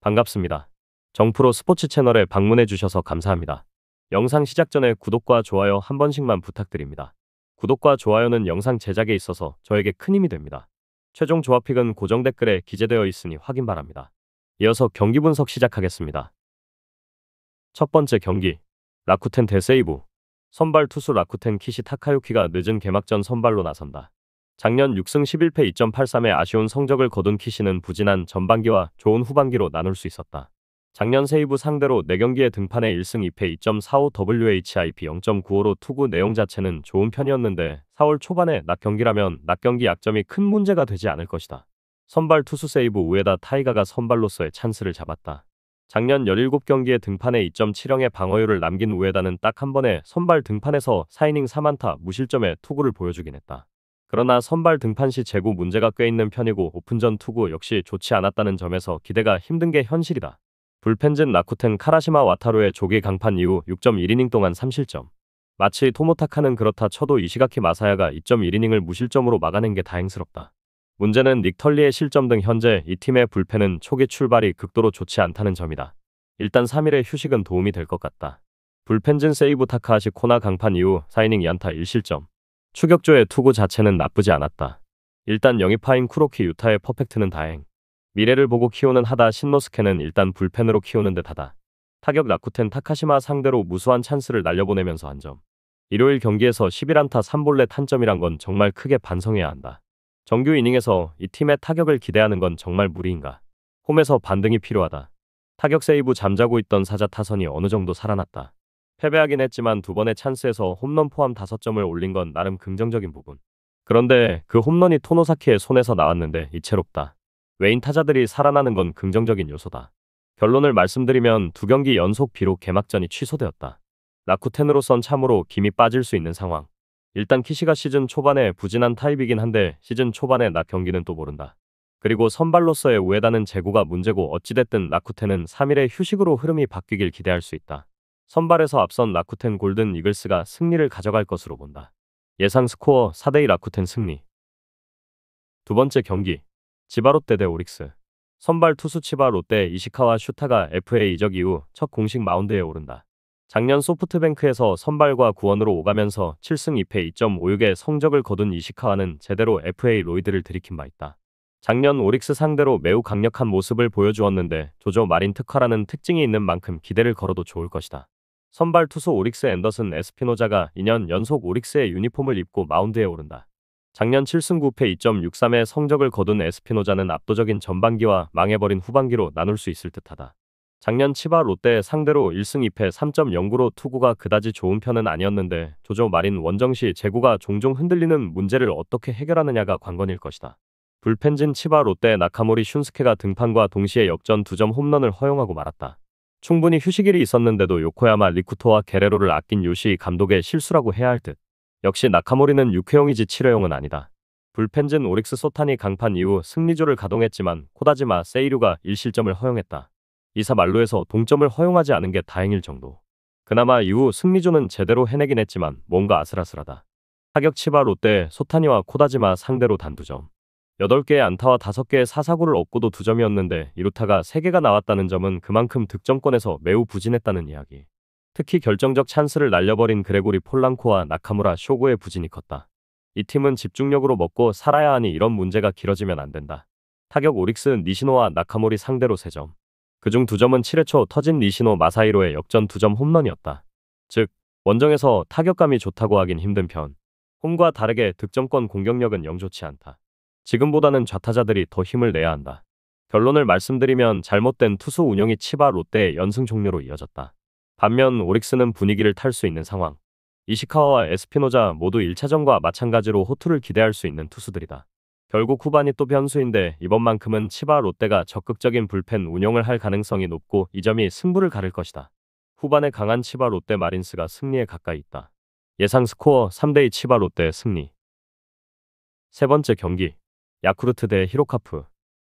반갑습니다. 정프로 스포츠 채널에 방문해 주셔서 감사합니다. 영상 시작 전에 구독과 좋아요 한 번씩만 부탁드립니다. 구독과 좋아요는 영상 제작에 있어서 저에게 큰 힘이 됩니다. 최종 조합픽은 고정 댓글에 기재되어 있으니 확인 바랍니다. 이어서 경기 분석 시작하겠습니다. 첫 번째 경기, 라쿠텐 대 세이부. 선발 투수 라쿠텐 키시 타카유키가 늦은 개막전 선발로 나선다. 작년 6승 11패 2.83의 아쉬운 성적을 거둔 키시는 부진한 전반기와 좋은 후반기로 나눌 수 있었다. 작년 세이부 상대로 4경기에 등판해 1승 2패 2.45 WHIP 0.95로 투구 내용 자체는 좋은 편이었는데 4월 초반에 낮 경기라면 낮 경기 약점이 큰 문제가 되지 않을 것이다. 선발 투수 세이부 우에다 타이가가 선발로서의 찬스를 잡았다. 작년 17경기에 등판해 2.70의 방어율을 남긴 우에다는 딱 한 번에 선발 등판에서 4이닝 4안타 무실점의 투구를 보여주긴 했다. 그러나 선발 등판 시 제구 문제가 꽤 있는 편이고 오픈전 투구 역시 좋지 않았다는 점에서 기대가 힘든 게 현실이다. 불펜진 라쿠텐 카라시마 와타루의 조기 강판 이후 6.1이닝 동안 3실점. 마치 토모타카는 그렇다 쳐도 이시가키 마사야가 2.1이닝을 무실점으로 막아낸 게 다행스럽다. 문제는 닉털리의 실점 등 현재 이 팀의 불펜은 초기 출발이 극도로 좋지 않다는 점이다. 일단 3일의 휴식은 도움이 될 것 같다. 불펜진 세이부 타카하시 코나 강판 이후 4이닝 2안타 1실점. 추격조의 투구 자체는 나쁘지 않았다. 일단 영입파인 쿠로키 유타의 퍼펙트는 다행. 미래를 보고 키우는 하다 신노스케는 일단 불펜으로 키우는 듯하다. 타격 라쿠텐 타카시마 상대로 무수한 찬스를 날려보내면서 한 점. 일요일 경기에서 11안타 3볼넷 탄점이란 건 정말 크게 반성해야 한다. 정규 이닝에서 이 팀의 타격을 기대하는 건 정말 무리인가. 홈에서 반등이 필요하다. 타격 세이브 잠자고 있던 사자 타선이 어느 정도 살아났다. 패배하긴 했지만 두 번의 찬스에서 홈런 포함 5점을 올린 건 나름 긍정적인 부분. 그런데 그 홈런이 토노사키의 손에서 나왔는데 이채롭다. 외인 타자들이 살아나는 건 긍정적인 요소다. 결론을 말씀드리면 2경기 연속 비록 개막전이 취소되었다. 라쿠텐으로선 참으로 김이 빠질 수 있는 상황. 일단 키시가 시즌 초반에 부진한 타입이긴 한데 시즌 초반에 낮 경기는 또 모른다. 그리고 선발로서의 우에다는 제구가 문제고 어찌됐든 라쿠텐은 3일의 휴식으로 흐름이 바뀌길 기대할 수 있다. 선발에서 앞선 라쿠텐 골든 이글스가 승리를 가져갈 것으로 본다. 예상 스코어 4대2 라쿠텐 승리. 두 번째 경기, 치바 롯데 대 오릭스. 선발 투수 치바 롯데 이시카와 슈타가 FA 이적 이후 첫 공식 마운드에 오른다. 작년 소프트뱅크에서 선발과 구원으로 오가면서 7승 2패 2.56의 성적을 거둔 이시카와는 제대로 FA 로이드를 들이킨 바 있다. 작년 오릭스 상대로 매우 강력한 모습을 보여주었는데 조조 마린 특화라는 특징이 있는 만큼 기대를 걸어도 좋을 것이다. 선발 투수 오릭스 앤더슨 에스피노자가 2년 연속 오릭스의 유니폼을 입고 마운드에 오른다. 작년 7승 9패 2.63의 성적을 거둔 에스피노자는 압도적인 전반기와 망해버린 후반기로 나눌 수 있을 듯하다. 작년 치바 롯데 상대로 1승 2패 3.09로 투구가 그다지 좋은 편은 아니었는데 조조 마린 원정 시 제구가 종종 흔들리는 문제를 어떻게 해결하느냐가 관건일 것이다. 불펜진 치바 롯데 나카모리 슌스케가 등판과 동시에 역전 2점 홈런을 허용하고 말았다. 충분히 휴식일이 있었는데도 요코야마 리쿠토와 게레로를 아낀 요시 감독의 실수라고 해야 할 듯. 역시 나카모리는 6회용이지 7회용은 아니다. 불펜진 오릭스 소타니 강판 이후 승리조를 가동했지만 코다지마 세이류가 1실점을 허용했다. 2사 만루에서 동점을 허용하지 않은 게 다행일 정도. 그나마 이후 승리조는 제대로 해내긴 했지만 뭔가 아슬아슬하다. 타격 치바 롯데 소타니와 코다지마 상대로 단 2점. 8개의 안타와 5개의 사사구를 얻고도 2점이었는데 이루타가 3개가 나왔다는 점은 그만큼 득점권에서 매우 부진했다는 이야기. 특히 결정적 찬스를 날려버린 그레고리 폴랑코와 나카무라 쇼고의 부진이 컸다. 이 팀은 집중력으로 먹고 살아야 하니 이런 문제가 길어지면 안 된다. 타격 오릭스 니시노와 나카모리 상대로 3점. 그중 2점은 7회 초 터진 니시노 마사히로의 역전 2점 홈런이었다. 즉, 원정에서 타격감이 좋다고 하긴 힘든 편. 홈과 다르게 득점권 공격력은 영 좋지 않다. 지금보다는 좌타자들이 더 힘을 내야 한다. 결론을 말씀드리면 잘못된 투수 운영이 치바 롯데의 연승 종료로 이어졌다. 반면 오릭스는 분위기를 탈 수 있는 상황. 이시카와와 에스피노자 모두 1차전과 마찬가지로 호투를 기대할 수 있는 투수들이다. 결국 후반이 또 변수인데 이번만큼은 치바 롯데가 적극적인 불펜 운영을 할 가능성이 높고 이 점이 승부를 가를 것이다. 후반에 강한 치바 롯데 마린스가 승리에 가까이 있다. 예상 스코어 3대2 치바 롯데 승리. 세 번째 경기, 야쿠르트 대 히로카프.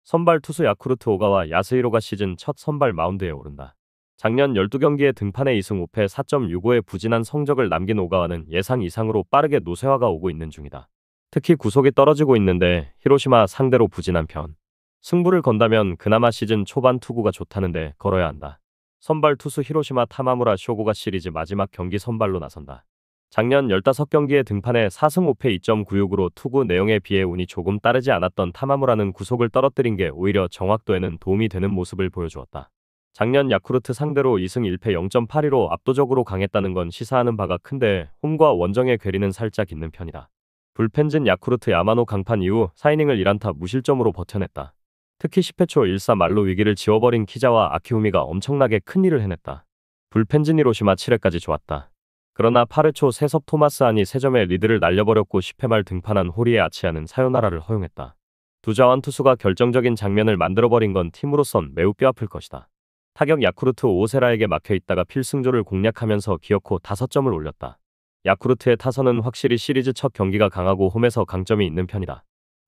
선발 투수 야쿠르트 오가와 야스히로가 시즌 첫 선발 마운드에 오른다. 작년 12경기에 등판해 2승 5패 4.65의 부진한 성적을 남긴 오가와는 예상 이상으로 빠르게 노쇠화가 오고 있는 중이다. 특히 구속이 떨어지고 있는데 히로시마 상대로 부진한 편. 승부를 건다면 그나마 시즌 초반 투구가 좋다는데 걸어야 한다. 선발 투수 히로시마 타마무라 쇼고가 시리즈 마지막 경기 선발로 나선다. 작년 15경기에 등판해 4승 5패 2.96으로 투구 내용에 비해 운이 조금 따르지 않았던 타마무라는 구속을 떨어뜨린 게 오히려 정확도에는 도움이 되는 모습을 보여주었다. 작년 야쿠르트 상대로 2승 1패 0.82로 압도적으로 강했다는 건 시사하는 바가 큰데 홈과 원정의 괴리는 살짝 있는 편이다. 불펜진 야쿠르트 야마노 강판 이후 4이닝을 1안타 무실점으로 버텨냈다. 특히 10회 초 1사 말로 위기를 지워버린 키자와 아키우미가 엄청나게 큰일을 해냈다. 불펜진 히로시마 7회까지 좋았다. 그러나 8회 초 세섭 토마스 안이 3점의 리드를 날려버렸고 10회 말 등판한 호리에 아치아는 사요나라를 허용했다. 두 자완 투수가 결정적인 장면을 만들어버린 건 팀으로선 매우 뼈아플 것이다. 타격 야쿠르트 오세라에게 막혀있다가 필승조를 공략하면서 기어코 5점을 올렸다. 야쿠르트의 타선은 확실히 시리즈 첫 경기가 강하고 홈에서 강점이 있는 편이다.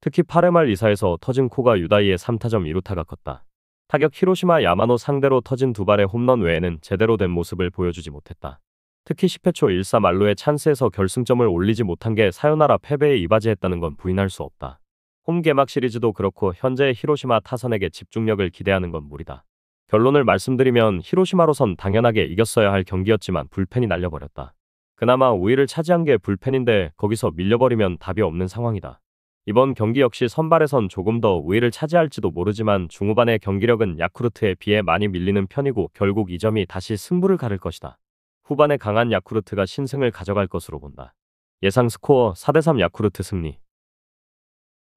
특히 8회 말 2사에서 터진 코가 유다이의 3타점 2루타가 컸다. 타격 히로시마 야마노 상대로 터진 두 발의 홈런 외에는 제대로 된 모습을 보여주지 못했다. 특히 10회 초 1사 말로의 찬스에서 결승점을 올리지 못한 게 사요나라 패배에 이바지했다는 건 부인할 수 없다. 홈 개막 시리즈도 그렇고 현재의 히로시마 타선에게 집중력을 기대하는 건 무리다. 결론을 말씀드리면 히로시마로선 당연하게 이겼어야 할 경기였지만 불펜이 날려버렸다. 그나마 우위를 차지한 게 불펜인데 거기서 밀려버리면 답이 없는 상황이다. 이번 경기 역시 선발에선 조금 더 우위를 차지할지도 모르지만 중후반의 경기력은 야쿠르트에 비해 많이 밀리는 편이고 결국 이 점이 다시 승부를 가를 것이다. 후반에 강한 야쿠르트가 신승을 가져갈 것으로 본다. 예상 스코어 4대3 야쿠르트 승리.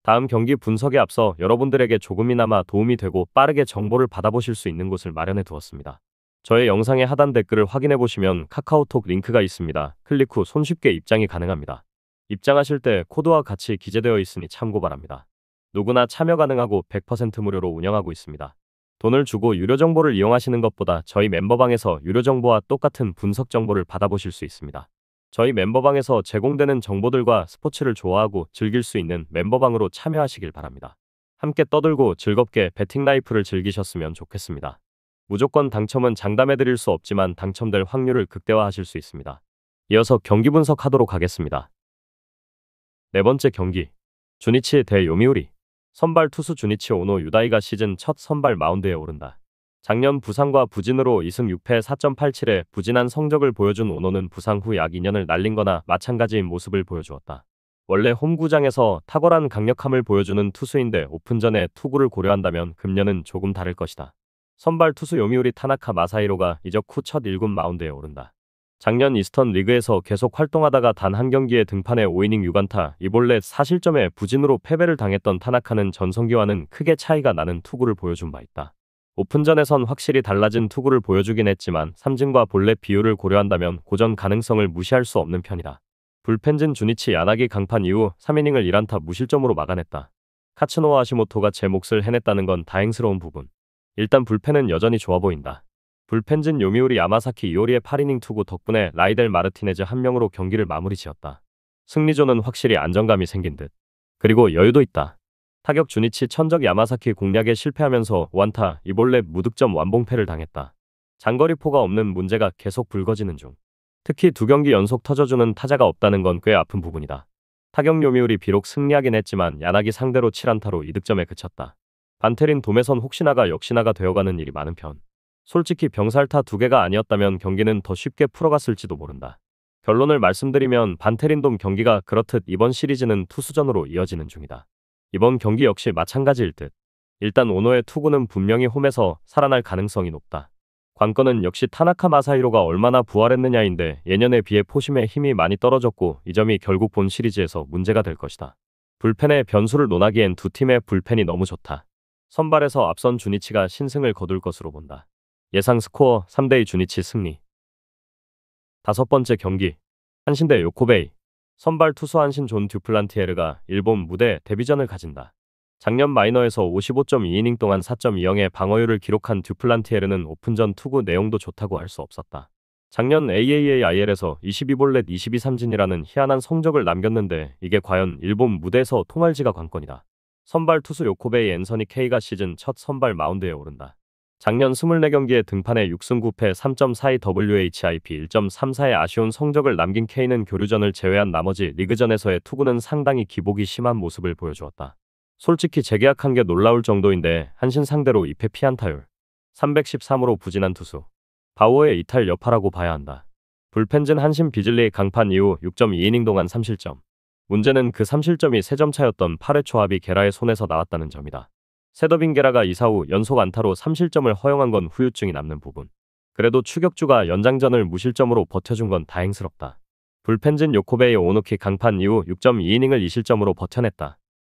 다음 경기 분석에 앞서 여러분들에게 조금이나마 도움이 되고 빠르게 정보를 받아보실 수 있는 곳을 마련해 두었습니다. 저의 영상의 하단 댓글을 확인해 보시면 카카오톡 링크가 있습니다. 클릭 후 손쉽게 입장이 가능합니다. 입장하실 때 코드와 같이 기재되어 있으니 참고 바랍니다. 누구나 참여 가능하고 100% 무료로 운영하고 있습니다. 돈을 주고 유료 정보를 이용하시는 것보다 저희 멤버방에서 유료 정보와 똑같은 분석 정보를 받아보실 수 있습니다. 저희 멤버방에서 제공되는 정보들과 스포츠를 좋아하고 즐길 수 있는 멤버방으로 참여하시길 바랍니다. 함께 떠들고 즐겁게 배팅 라이프를 즐기셨으면 좋겠습니다. 무조건 당첨은 장담해드릴 수 없지만 당첨될 확률을 극대화하실 수 있습니다. 이어서 경기 분석하도록 하겠습니다. 네 번째 경기, 주니치 대 요미우리. 선발 투수 주니치 오노 유다이가 시즌 첫 선발 마운드에 오른다. 작년 부상과 부진으로 2승 6패 4.87의 부진한 성적을 보여준 오노는 부상 후 약 2년을 날린 거나 마찬가지인 모습을 보여주었다. 원래 홈구장에서 탁월한 강력함을 보여주는 투수인데 오픈전에 투구를 고려한다면 금년은 조금 다를 것이다. 선발 투수 요미우리 타나카 마사히로가 이적 후 첫 1군 마운드에 오른다. 작년 이스턴 리그에서 계속 활동하다가 단 한 경기에 등판해 5이닝 6안타 2볼넷 4실점의 부진으로 패배를 당했던 타나카는 전성기와는 크게 차이가 나는 투구를 보여준 바 있다. 오픈전에선 확실히 달라진 투구를 보여주긴 했지만 삼진과 볼넷 비율을 고려한다면 고전 가능성을 무시할 수 없는 편이다. 불펜진 주니치 야나기 강판 이후 3이닝을 1안타 무실점으로 막아냈다. 카츠노와 아시모토가 제 몫을 해냈다는 건 다행스러운 부분. 일단 불펜은 여전히 좋아 보인다. 불펜진 요미우리 야마사키 이오리의 8이닝 투구 덕분에 라이델 마르티네즈 한 명으로 경기를 마무리 지었다. 승리조는 확실히 안정감이 생긴 듯. 그리고 여유도 있다. 타격 주니치 천적 야마사키 공략에 실패하면서 5안타 2볼넷 무득점 완봉패를 당했다. 장거리포가 없는 문제가 계속 불거지는 중. 특히 2경기 연속 터져주는 타자가 없다는 건 꽤 아픈 부분이다. 타격 요미우리 비록 승리하긴 했지만 야나기 상대로 7안타로 2득점에 그쳤다. 반테린 도매선 혹시나가 역시나가 되어가는 일이 많은 편. 솔직히 병살타 2개가 아니었다면 경기는 더 쉽게 풀어갔을지도 모른다. 결론을 말씀드리면 반테린돔 경기가 그렇듯 이번 시리즈는 투수전으로 이어지는 중이다. 이번 경기 역시 마찬가지일 듯. 일단 오노의 투구는 분명히 홈에서 살아날 가능성이 높다. 관건은 역시 타나카 마사히로가 얼마나 부활했느냐인데 예년에 비해 포심의 힘이 많이 떨어졌고 이 점이 결국 본 시리즈에서 문제가 될 것이다. 불펜의 변수를 논하기엔 두 팀의 불펜이 너무 좋다. 선발에서 앞선 주니치가 신승을 거둘 것으로 본다. 예상 스코어 3대2 주니치 승리. 다섯 번째 경기, 한신 대 요코베이. 선발 투수 한신 존 듀플란티에르가 일본 무대 데뷔전을 가진다. 작년 마이너에서 55.2이닝 동안 4.20의 방어율을 기록한 듀플란티에르는 오픈전 투구 내용도 좋다고 할 수 없었다. 작년 AAAIL에서 22볼넷 22삼진이라는 희한한 성적을 남겼는데 이게 과연 일본 무대에서 통할지가 관건이다. 선발 투수 요코베이 앤서니 K가 시즌 첫 선발 마운드에 오른다. 작년 24경기에 등판해 6승 9패 3.42 WHIP 1.34의 아쉬운 성적을 남긴 K는 교류전을 제외한 나머지 리그전에서의 투구는 상당히 기복이 심한 모습을 보여주었다. 솔직히 재계약한 게 놀라울 정도인데 한신 상대로 2패 피안타율 313으로 부진한 투수. 바우어의 이탈 여파라고 봐야 한다. 불펜진 한신 비즐리 강판 이후 6.2이닝 동안 3실점. 문제는 그 3실점이 3점 차였던 8회 초 합이 게라의 손에서 나왔다는 점이다. 세더빈 게라가 이사 후 연속 안타로 3실점을 허용한 건 후유증이 남는 부분. 그래도 추격주가 연장전을 무실점으로 버텨준 건 다행스럽다. 불펜진 요코베이 오노키 강판 이후 6.2이닝을 2실점으로 버텨냈다.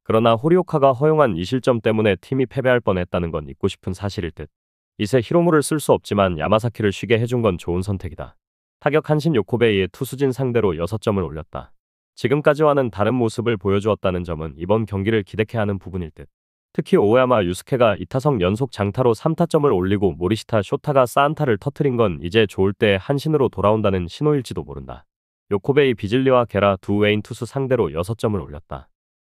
그러나 호리오카가 허용한 2실점 때문에 팀이 패배할 뻔했다는 건 잊고 싶은 사실일 듯. 이세 히로무를 쓸 수 없지만 야마사키를 쉬게 해준 건 좋은 선택이다. 타격 한신 요코베이의 투수진 상대로 6점을 올렸다. 지금까지와는 다른 모습을 보여주었다는 점은 이번 경기를 기대케 하는 부분일 듯. 특히 오야마 유스케가 2타석 연속 장타로 3타점을 올리고 모리시타 쇼타가 사안타를 터트린 건 이제 좋을 때 한신으로 돌아온다는 신호일지도 모른다. 요코베이 비즐리와 게라 두 외인 투수 상대로 6점을 올렸다.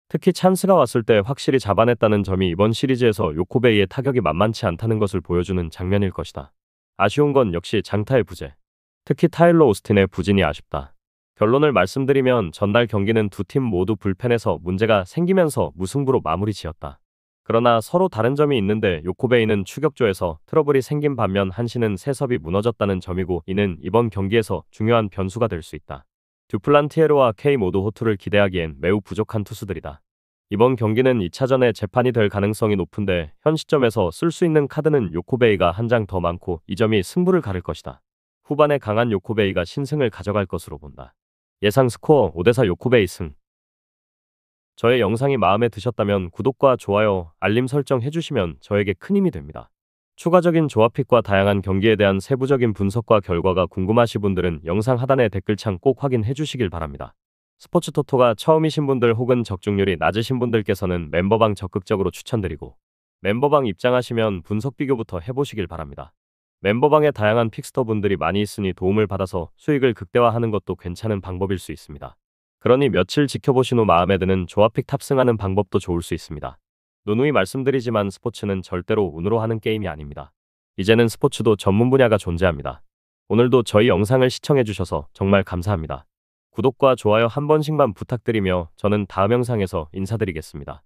특히 찬스가 왔을 때 확실히 잡아냈다는 점이 이번 시리즈에서 요코베이의 타격이 만만치 않다는 것을 보여주는 장면일 것이다. 아쉬운 건 역시 장타의 부재. 특히 타일러 오스틴의 부진이 아쉽다. 결론을 말씀드리면 전날 경기는 두 팀 모두 불펜에서 문제가 생기면서 무승부로 마무리 지었다. 그러나 서로 다른 점이 있는데 요코베이는 추격조에서 트러블이 생긴 반면 한신은 세섭이 무너졌다는 점이고 이는 이번 경기에서 중요한 변수가 될 수 있다. 듀플란티에로와 K 모두 호투를 기대하기엔 매우 부족한 투수들이다. 이번 경기는 2차전에 재판이 될 가능성이 높은데 현 시점에서 쓸 수 있는 카드는 요코베이가 한 장 더 많고 이 점이 승부를 가를 것이다. 후반에 강한 요코베이가 신승을 가져갈 것으로 본다. 예상 스코어 5대4 요코베이 승. 저의 영상이 마음에 드셨다면 구독과 좋아요, 알림 설정 해주시면 저에게 큰 힘이 됩니다. 추가적인 조합픽과 다양한 경기에 대한 세부적인 분석과 결과가 궁금하신 분들은 영상 하단의 댓글창 꼭 확인해 주시길 바랍니다. 스포츠 토토가 처음이신 분들 혹은 적중률이 낮으신 분들께서는 멤버방 적극적으로 추천드리고 멤버방 입장하시면 분석 비교부터 해보시길 바랍니다. 멤버방에 다양한 픽스터 분들이 많이 있으니 도움을 받아서 수익을 극대화하는 것도 괜찮은 방법일 수 있습니다. 그러니 며칠 지켜보신 후 마음에 드는 조합픽 탑승하는 방법도 좋을 수 있습니다. 누누이 말씀드리지만 스포츠는 절대로 운으로 하는 게임이 아닙니다. 이제는 스포츠도 전문 분야가 존재합니다. 오늘도 저희 영상을 시청해주셔서 정말 감사합니다. 구독과 좋아요 한 번씩만 부탁드리며 저는 다음 영상에서 인사드리겠습니다.